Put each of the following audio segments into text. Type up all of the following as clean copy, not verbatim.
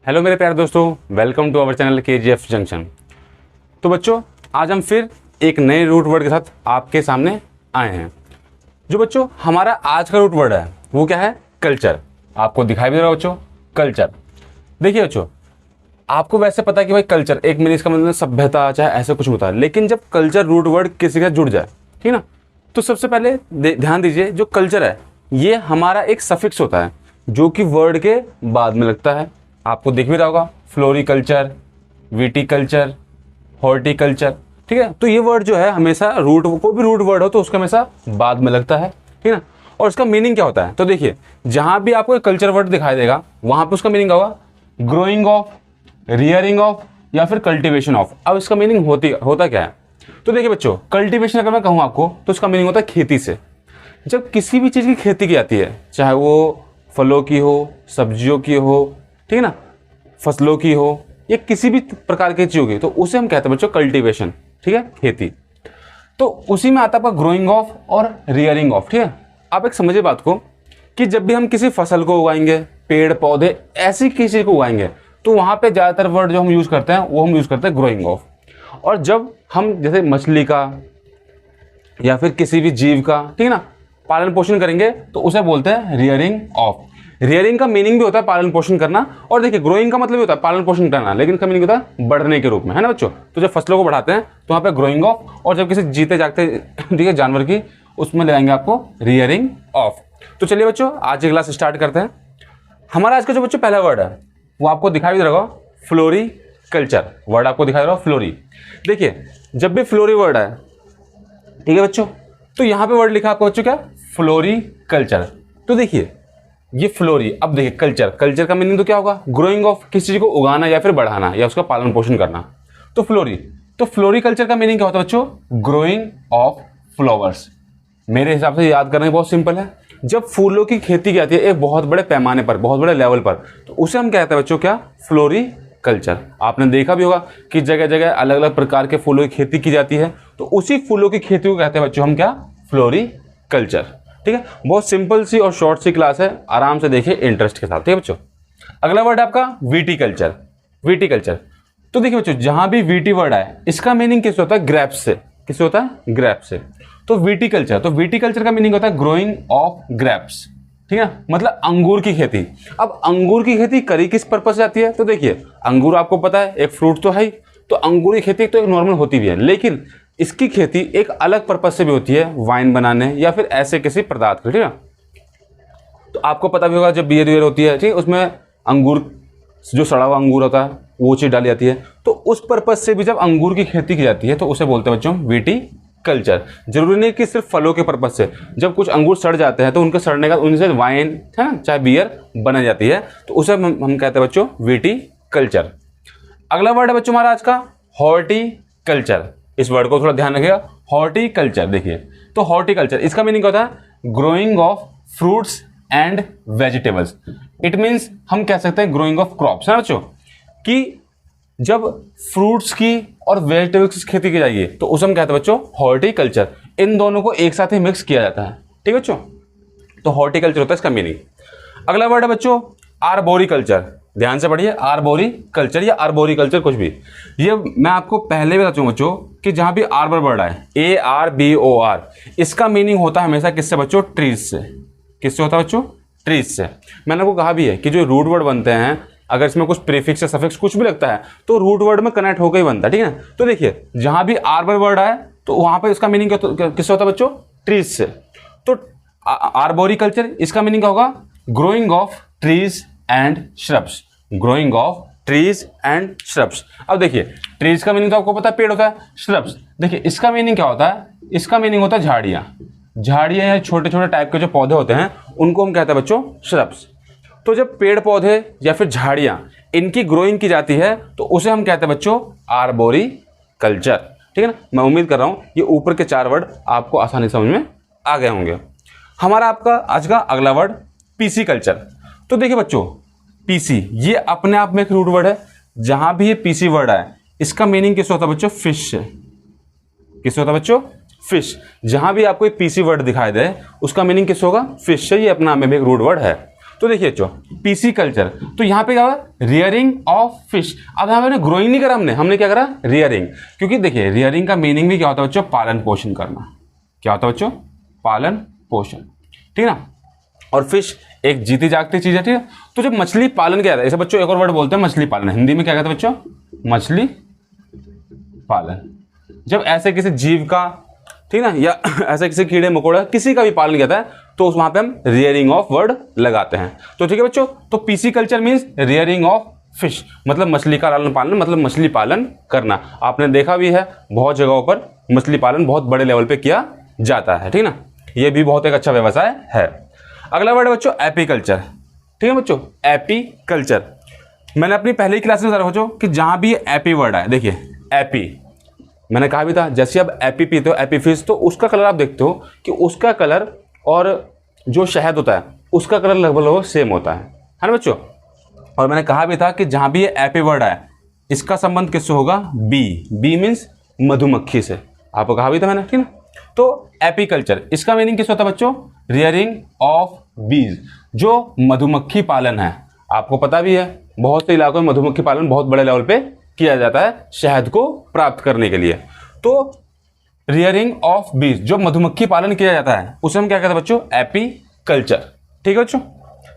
Hello मेरे प्यारे दोस्तों, welcome to our channel KGF junction. तो बच्चों, आज हम फिर एक नए रूट वर्ड के साथ आपके सामने आए हैं। जो बच्चों हमारा आज का रूट वर्ड है वो क्या है? कल्चर। आपको दिखाई भी दे रहा है बच्चों, कल्चर। देखिए बच्चों, आपको वैसे पता है कि भाई कल्चर एक मीनिंग का मतलब सभ्यता, चाहे ऐसा कुछ होता है, लेकिन जब कल्चर रूट वर्ड किसी के साथ जुड़ जाए, ठीक ना, तो सबसे पहले ध्यान दीजिए, जो कल्चर है ये हमारा एक सफिक्स होता है जो कि वर्ड के बाद में लगता है। आपको दिख भी रहा होगा, फ्लोरिकल्चर, विटीकल्चर, हॉर्टिकल्चर, ठीक है। तो ये वर्ड जो है हमेशा रूट, कोई भी रूट वर्ड हो तो उसका हमेशा बाद में लगता है, ठीक ना। और इसका मीनिंग क्या होता है? तो देखिए, जहां भी आपको कल्चर वर्ड दिखाई देगा वहां पे उसका मीनिंग होगा ग्रोइंग ऑफ, रियरिंग ऑफ या फिर कल्टिवेशन ऑफ। अब इसका मीनिंग होता क्या है? तो देखिए बच्चों, कल्टिवेशन अगर मैं कहूँ आपको तो उसका मीनिंग होता है खेती से। जब किसी भी चीज़ की खेती की जाती है, चाहे वो फलों की हो, सब्जियों की हो, ठीक है ना, फसलों की हो, या किसी भी प्रकार की चीज़ों की, तो उसे हम कहते हैं बच्चों कल्टीवेशन, ठीक है, खेती। तो उसी में आता है आपका ग्रोइंग ऑफ और रियरिंग ऑफ, ठीक है। आप एक समझिए बात को कि जब भी हम किसी फसल को उगाएंगे, पेड़ पौधे ऐसी किसी चीज़ को उगाएंगे, तो वहाँ पे ज़्यादातर वर्ड जो हम यूज़ करते हैं वो हम यूज़ करते हैं ग्रोइंग ऑफ। और जब हम जैसे मछली का या फिर किसी भी जीव का, ठीक है ना, पालन पोषण करेंगे तो उसे बोलते हैं रियरिंग ऑफ। रियरिंग का मीनिंग भी होता है पालन पोषण करना, और देखिए ग्रोइंग का मतलब भी होता है पालन पोषण करना, लेकिन इसका मीनिंग होता है बढ़ने के रूप में, है ना बच्चों। तो जब फसलों को बढ़ाते हैं तो वहाँ पे ग्रोइंग ऑफ, और जब किसी जीते जागते, ठीक है, जानवर की, उसमें लगाएंगे आपको रियरिंग ऑफ। तो चलिए बच्चों, आज की क्लास स्टार्ट करते हैं। हमारा आज का जो बच्चों पहला वर्ड है वो आपको दिखाई दे रहा होगा, फ्लोरिकल्चर। वर्ड आपको दिखाई दे रहा होगा फ्लोरी। देखिए, जब भी फ्लोरी वर्ड है, ठीक है बच्चों, तो यहाँ पे वर्ड लिखा आपको बच्चों क्या? फ्लोरिकल्चर। तो देखिए ये फ्लोरी, अब देखिए कल्चर, कल्चर का मीनिंग तो क्या होगा? ग्रोइंग ऑफ, किसी चीज को उगाना या फिर बढ़ाना या उसका पालन पोषण करना। तो फ्लोरी, तो फ्लोरिकल्चर का मीनिंग क्या होता है बच्चों? Growing of flowers. मेरे हिसाब से याद करना बहुत सिंपल है। जब फूलों की खेती की जाती है एक बहुत बड़े पैमाने पर, बहुत बड़े लेवल पर, तो उसे हम कहते हैं बच्चों क्या? फ्लोरिकल्चर। आपने देखा भी होगा कि जगह जगह अलग अलग प्रकार के फूलों की खेती की जाती है, तो उसी फूलों की खेती को कहते हैं बच्चों हम क्या? फ्लोरिकल्चर। ठीक है, बहुत सिंपल सी और शॉर्ट सी क्लास है, आराम से देखिए इंटरेस्ट के साथ, ठीक है बच्चों। अगला वर्ड है आपका विटीकल्चर। विटीकल्चर, तो देखिए बच्चों, जहां भी वीटी वर्ड है इसका मीनिंग किससे होता है? ग्रेप्स से। किससे होता है? ग्रेप्स से। तो विटीकल्चर, तो विटीकल्चर का मीनिंग होता है ग्रोइंग ऑफ ग्रेप्स, ठीक है, मतलब अंगूर की खेती। अब अंगूर की खेती करी किस पर्पज से जाती है? तो देखिए, अंगूर आपको पता है एक फ्रूट तो है ही, तो अंगूर की खेती तो एक नॉर्मल होती भी है, लेकिन इसकी खेती एक अलग पर्पज से भी होती है, वाइन बनाने या फिर ऐसे किसी पदार्थ की, ठीक है। तो आपको पता भी होगा जब बियर वियर होती है, ठीक, उसमें अंगूर, जो सड़ा हुआ अंगूर होता है वो चीज़ डाली जाती है। तो उस पर्पज से भी जब अंगूर की खेती की जाती है तो उसे बोलते हैं बच्चों विटीकल्चर। जरूरी नहीं कि सिर्फ फलों के पर्पज से, जब कुछ अंगूर सड़ जाते हैं तो उनके सड़ने का उनसे वाइन, है ना, चाहे बियर बना जाती है, तो उसे हम कहते हैं बच्चों विटीकल्चर। अगला वर्ड है बच्चों हमारा आज का हॉर्टिकल्चर। इस वर्ड को थोड़ा ध्यान रखिएगा, हॉर्टिकल्चर। देखिए, तो हॉर्टिकल्चर इसका मीनिंग होता है growing of fruits and vegetables. It means हम कह सकते हैं ग्रोइंग ऑफ क्रॉप्स, है ना बच्चों, कि जब फ्रूट्स की और वेजिटेबल्स की खेती की जाएगी तो उसे हम कहते हैं बच्चों हॉर्टिकल्चर। इन दोनों को एक साथ ही मिक्स किया जाता है, ठीक है बच्चों। तो हॉर्टिकल्चर होता है इसका मीनिंग। अगला वर्ड है बच्चों आर्बोरिकल्चर। ध्यान से पढ़िए, आर्बोरिकल्चर या आर्बोरिकल्चर, कुछ भी। ये मैं आपको पहले भी बता चूँ बच्चों कि जहां भी आर्बर वर्ड है, ARBOR, इसका मीनिंग होता है हमेशा किससे बच्चों? ट्रीज से। किससे होता है बच्चों? ट्रीज से। मैंने आपको कहा भी है कि जो रूट वर्ड बनते हैं, अगर इसमें कुछ प्रीफिक्स या सफिक्स कुछ भी लगता है तो रूट वर्ड में कनेक्ट होकर ही बनता है, ठीक है। तो देखिए, जहां भी आर्बर वर्ड है तो वहां पर इसका मीनिंग किससे होता है बच्चों? ट्रीज से। तो आर्बोरिकल्चर, इसका मीनिंग क्या होगा? Growing of trees and shrubs. Growing of trees and shrubs. अब देखिए, ट्रीज का मीनिंग तो आपको पता है पेड़ होता है, श्रब्स, देखिए इसका मीनिंग क्या होता है? इसका मीनिंग होता है झाड़ियां। झाड़ियां या छोटे छोटे टाइप के जो पौधे होते हैं उनको हम कहते हैं बच्चों श्रब्स। तो जब पेड़ पौधे या फिर झाड़ियां इनकी ग्रोइंग की जाती है तो उसे हम कहते हैं बच्चों आर्बोरिकल्चर, ठीक है ना। मैं उम्मीद कर रहा हूं ये ऊपर के 4 वर्ड आपको आसानी समझ में आ गए होंगे। हमारा आपका आज का अगला वर्ड पीसीकल्चर। तो देखिए बच्चों, पीसी ये अपने आप में एक रूट वर्ड है। जहां भी ये पीसी वर्ड है इसका मीनिंग किससे होता है बच्चों? फिश से। किससे होता है बच्चों? फिश। जहां भी आपको एक पीसी वर्ड दिखाई दे उसका मीनिंग किससे होगा? फिश से। ये अपना में भी एक रूट वर्ड है। तो देखिए बच्चों पीसी कल्चर, तो यहाँ पे क्या हुआ, रियरिंग ऑफ फिश। अब यहाँ पे ग्रोइंग नहीं करा हमने क्या करा, रियरिंग। क्योंकि देखिए रियरिंग का मीनिंग भी क्या होता है बच्चों, पालन पोषण करना। क्या होता है बच्चों, पालन पोषण, ठीक है ना। और फिश एक जीती जागती चीज है, ठीक है। तो जब मछली पालन क्या है, ऐसे बच्चों एक और वर्ड बोलते हैं मछली पालन, हिंदी में क्या कहते हैं बच्चों, मछली पालन। जब ऐसे किसी जीव का, ठीक ना, या ऐसे किसी कीड़े मकोड़े किसी का भी पालन किया है तो वहां पे हम रियरिंग ऑफ वर्ड लगाते हैं। तो ठीक है बच्चों, तो PC culture means rearing of fish, मतलब मछली का लालन पालन, मतलब मछली पालन करना। आपने देखा भी है बहुत जगहों पर मछली पालन बहुत बड़े लेवल पे किया जाता है, ठीक ना। ये भी बहुत एक अच्छा व्यवसाय है। अगला वर्ड है बच्चों एपीकल्चर, ठीक है बच्चों, एपीकल्चर। मैंने अपनी पहली क्लास में बताया बच्चों कि जहां भी एपी वर्ड है, देखिए एपी, मैंने कहा भी था जैसे अब एपी पीते हो, एपी फिश, तो उसका कलर आप देखते हो कि उसका कलर और जो शहद होता है उसका कलर लगभग सेम होता है ना बच्चों। और मैंने कहा भी था कि जहां भी ये एपी वर्ड है इसका संबंध किससे होगा, बी मीन्स मधुमक्खी से, आपको कहा भी था मैंने, ठीक ना। तो एपीकल्चर इसका मीनिंग किस होता है बच्चों, रियरिंग ऑफ बीज, जो मधुमक्खी पालन है। आपको पता भी है बहुत से इलाकों में मधुमक्खी पालन बहुत बड़े लेवल पे किया जाता है शहद को प्राप्त करने के लिए। तो रियरिंग ऑफ बीज, जो मधुमक्खी पालन किया जाता है उसे हम क्या कहते हैं बच्चों, एपीकल्चर, ठीक है बच्चों।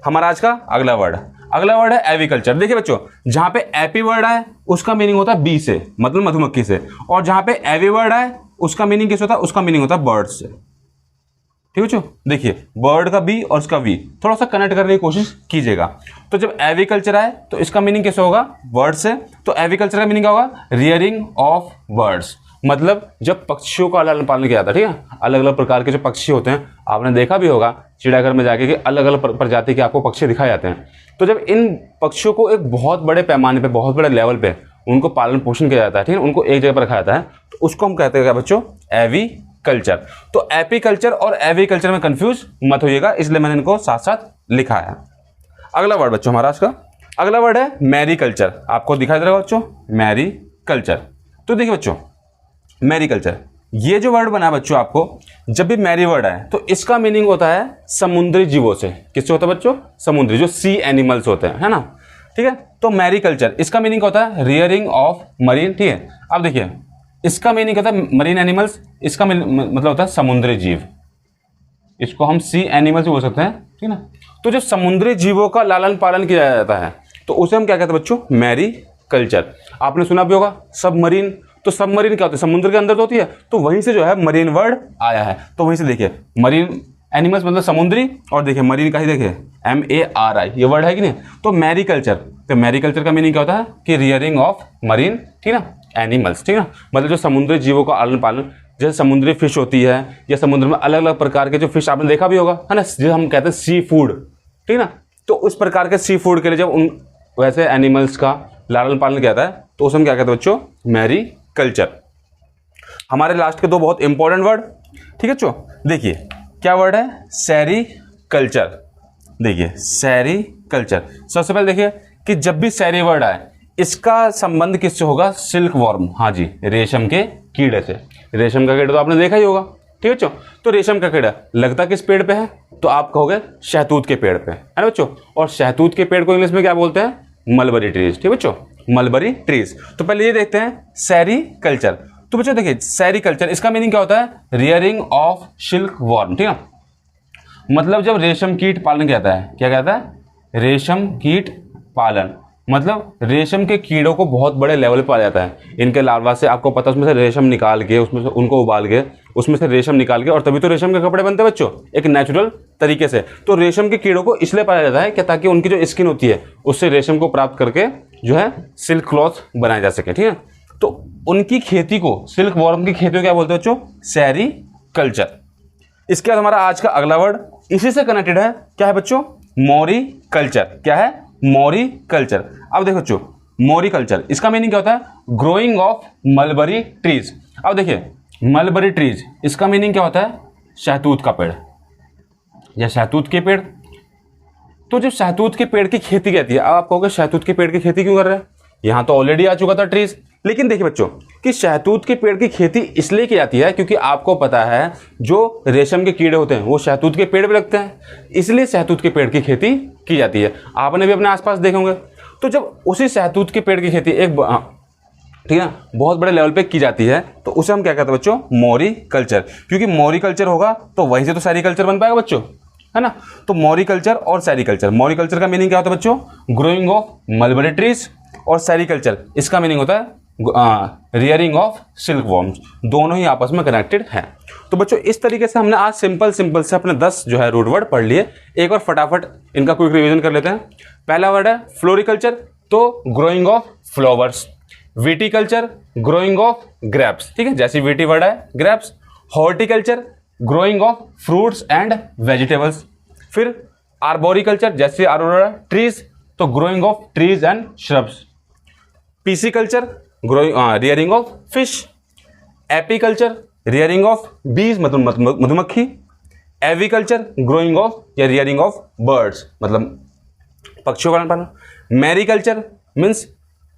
हमारा आज का अगला वर्ड है एविकल्चर। देखिए बच्चों जहां पे एपी वर्ड है उसका मीनिंग होता है बी से, मतलब मधुमक्खी से, और जहां पे एवी वर्ड है उसका मीनिंग किस होता है, उसका मीनिंग होता है बर्ड से, ठीक है बच्चों। देखिए बर्ड का बी और उसका वी थोड़ा सा कनेक्ट करने की कोशिश कीजिएगा। तो जब एविकल्चर आए तो इसका मीनिंग कैसे होगा, बर्ड से, तो एविकल्चर का मीनिंग क्या होगा, रियरिंग ऑफ बर्ड्स, मतलब जब पक्षियों का लालन पालन किया जाता है, ठीक है। अलग अलग प्रकार के जो पक्षी होते हैं, आपने देखा भी होगा चिड़ियाघर में जाके कि अलग अलग प्रजाति के आपको पक्षी दिखाए जाते हैं। तो जब इन पक्षियों को एक बहुत बड़े पैमाने पे, बहुत बड़े लेवल पे उनको पालन पोषण किया जाता है, ठीक है, उनको एक जगह पर रखा जाता है, तो उसको हम कहते हैं क्या बच्चों, एविकल्चर। तो एपीकल्चर और एविकल्चर में कंफ्यूज मत होइएगा, इसलिए मैंने इनको साथ साथ लिखा है। अगला वर्ड बच्चों हमारा आज का अगला वर्ड है मैरीकल्चर। आपको दिखाई दे रहा है बच्चों, मैरीकल्चर। तो देखिए बच्चों मैरीकल्चर, ये जो वर्ड बना है बच्चों, आपको जब भी मैरी वर्ड है तो इसका मीनिंग होता है समुद्री जीवों से। किससे होता है बच्चों, समुद्री, जो सी एनिमल्स होते हैं, है ना, ठीक है। तो मैरीकल्चर इसका मीनिंग होता है रियरिंग ऑफ मरीन, ठीक है। अब देखिए इसका मीनिंग होता है मरीन एनिमल्स, इसका मतलब होता है समुद्री जीव, इसको हम सी एनिमल्स बोल सकते हैं, ठीक है ना। तो जब समुद्री जीवों का लालन पालन किया जाता है तो उसे हम क्या कहते हैं बच्चों, मैरीकल्चर। आपने सुना भी होगा सबमरीन, तो सबमरीन क्या होता है, समुद्र के अंदर तो होती है, तो वहीं से जो है मरीन वर्ड आया है। तो वहीं से देखिए मरीन एनिमल्स मतलब समुद्री, और देखिए मरीन का ही देखिए MARI ये वर्ड है कि नहीं। तो मैरीकल्चर, तो मैरीकल्चर का मीनिंग क्या होता है कि रियरिंग ऑफ मरीन, ठीक है ना, एनिमल्स, ठीक है ना, मतलब जो समुद्री जीवों का लालन पालन, जैसे समुद्री फिश होती है या समुद्र में अलग अलग प्रकार के जो फिश आपने देखा भी होगा, है ना, जो हम कहते हैं सी फूड, ठीक है ना। तो उस प्रकार के सी फूड के लिए जब उन वैसे एनिमल्स का लालन पालन किया जाता है तो उसे हम क्या कहते हैं बच्चों, मैरीकल्चर। हमारे लास्ट के दो बहुत इंपॉर्टेंट वर्ड, ठीक है बच्चों। देखिए क्या वर्ड है, सेरीकल्चर। देखिए सेरीकल्चर, सबसे पहले देखिए कि जब भी सेरी वर्ड आए इसका संबंध किससे होगा, सिल्क वॉर्म, हाँ जी, रेशम के कीड़े से। रेशम का कीड़ा तो आपने देखा ही होगा, ठीक है बच्चों। तो रेशम का कीड़ा लगता किस पेड़ पे है, तो आप कहोगे शहतूत के पेड़ पे, है ना बच्चों। और शहतूत के पेड़ को इंग्लिश में क्या बोलते हैं, मलबरी ट्रीज, ठीक है बच्चों, मलबरी ट्रीज। तो पहले ये देखते हैं सेरीकल्चर। तो बच्चों देखिए सेरीकल्चर इसका मीनिंग क्या होता है, रियरिंग ऑफ सिल्क वॉर्म, ठीक है। मतलब जब रेशम कीट पालन किया जाता है, क्या कहता है, रेशम कीट पालन, मतलब रेशम के कीड़ों को बहुत बड़े लेवल पर पाया जाता है। इनके लार्वा से आपको पता है उसमें से रेशम निकाल के, उसमें से उनको उबाल के, उसमें से रेशम निकाल के, और तभी तो रेशम के कपड़े बनते हैं बच्चों, एक नेचुरल तरीके से। तो रेशम के कीड़ों को इसलिए पाया जाता है कि ताकि उनकी जो स्किन होती है उससे रेशम को प्राप्त करके जो है सिल्क क्लॉथ बनाए जा सके, ठीक है। तो उनकी खेती को, सिल्क वॉर्म की खेती को क्या बोलते हैं बच्चों, सेरीकल्चर। इसके बाद हमारा आज का अगला वर्ड इसी से कनेक्टेड है, क्या है बच्चों, मोरीकल्चर। क्या है, मोरीकल्चर। अब देखो बच्चों मोरीकल्चर इसका मीनिंग क्या होता है, ग्रोइंग ऑफ मलबरी ट्रीज। अब देखिए मलबरी ट्रीज इसका मीनिंग क्या होता है, शहतूत का पेड़ या शहतूत के पेड़। तो जब शहतूत के पेड़ की खेती कहती है, अब आप कहोगे शहतूत के पेड़ की खेती क्यों कर रहे हैं, यहाँ तो ऑलरेडी आ चुका था ट्रीज, लेकिन देखिए बच्चों कि शहतूत के पेड़ की खेती इसलिए की जाती है क्योंकि आपको पता है जो रेशम के कीड़े होते हैं वो शहतूत के पेड़ पे लगते हैं, इसलिए शहतूत के पेड़ की खेती की जाती है। आपने भी अपने आसपास देखे होंगे। तो जब उसी शहतूत के पेड़ की खेती एक ठीक है बहुत बड़े लेवल पे की जाती है तो उसे हम क्या कहते हैं बच्चों, मॉरी कल्चर। क्योंकि मॉरी कल्चर होगा तो वहीं से तो सेरीकल्चर बन पाएगा बच्चों, है ना। तो मॉरी कल्चर और सेरीकल्चर, मॉरी कल्चर का मीनिंग क्या होता है बच्चों, ग्रोइंग ऑफ मलबरी ट्रीज, और सेरीकल्चर इसका मीनिंग होता है रियरिंग ऑफ सिल्क वॉर्म्स। दोनों ही आपस में कनेक्टेड हैं। तो बच्चों इस तरीके से हमने आज सिंपल से अपने 10 जो है रूट वर्ड पढ़ लिए। एक बार फटाफट इनका क्विक रिवीजन कर लेते हैं। पहला वर्ड है फ्लोरिकल्चर, तो growing of flowers. Viticulture, growing of grapes, ठीक है, जैसी विटी वर्ड है grapes. Horticulture, growing of fruits and vegetables. फिर आर्बोरिकल्चर, जैसे आर्बोरा ट्रीज, तो growing of trees and shrubs. Pisciculture, growing rearing of fish. Apiculture, rearing of बीज, मतलब मधुमक्खी। एविकल्चर, ग्रोइंग ऑफ या रियरिंग ऑफ बर्ड्स, मतलब पक्षियों का पालन। Mariculture means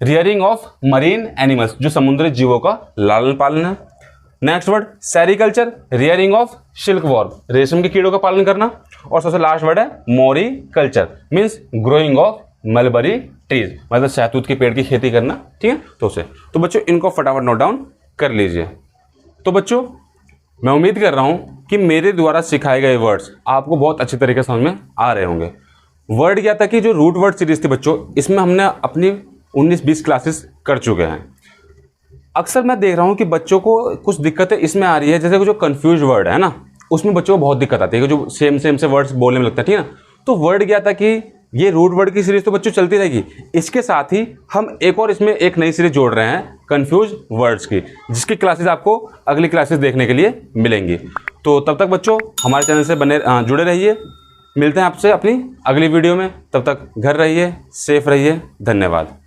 rearing of marine animals, जो समुद्री जीवों का लालन पालन है। Next word sericulture, rearing of silk worm, रेशम के कीड़ों का पालन करना। और सबसे लास्ट वर्ड है moriculture, means growing of mulberry trees, मतलब शहतूत के पेड़ की खेती करना, ठीक है। तो उसे तो बच्चों इनको फटाफट नोट डाउन कर लीजिए। तो बच्चों मैं उम्मीद कर रहा हूं कि मेरे द्वारा सिखाए गए वर्ड्स आपको बहुत अच्छी तरीके से समझ में आ रहे होंगे। वर्ड क्या था कि जो रूट वर्ड सीरीज थी बच्चों, इसमें हमने अपनी 19-20 क्लासेस कर चुके हैं। अक्सर मैं देख रहा हूं कि बच्चों को कुछ दिक्कतें इसमें आ रही है, जैसे जो कंफ्यूज वर्ड है ना, उसमें बच्चों को बहुत दिक्कत आती है कि जो सेम से वर्ड्स बोलने में लगता है, ठीक है ना। तो वर्ड क्या था कि ये रूट वर्ड की सीरीज तो बच्चों चलती रहेगी, इसके साथ ही हम एक और इसमें एक नई सीरीज जोड़ रहे हैं कंफ्यूज वर्ड्स की, जिसकी क्लासेस आपको अगली क्लासेस देखने के लिए मिलेंगी। तो तब तक बच्चों हमारे चैनल से जुड़े रहिए। मिलते हैं आपसे अपनी अगली वीडियो में, तब तक घर रहिए, सेफ रहिए। धन्यवाद।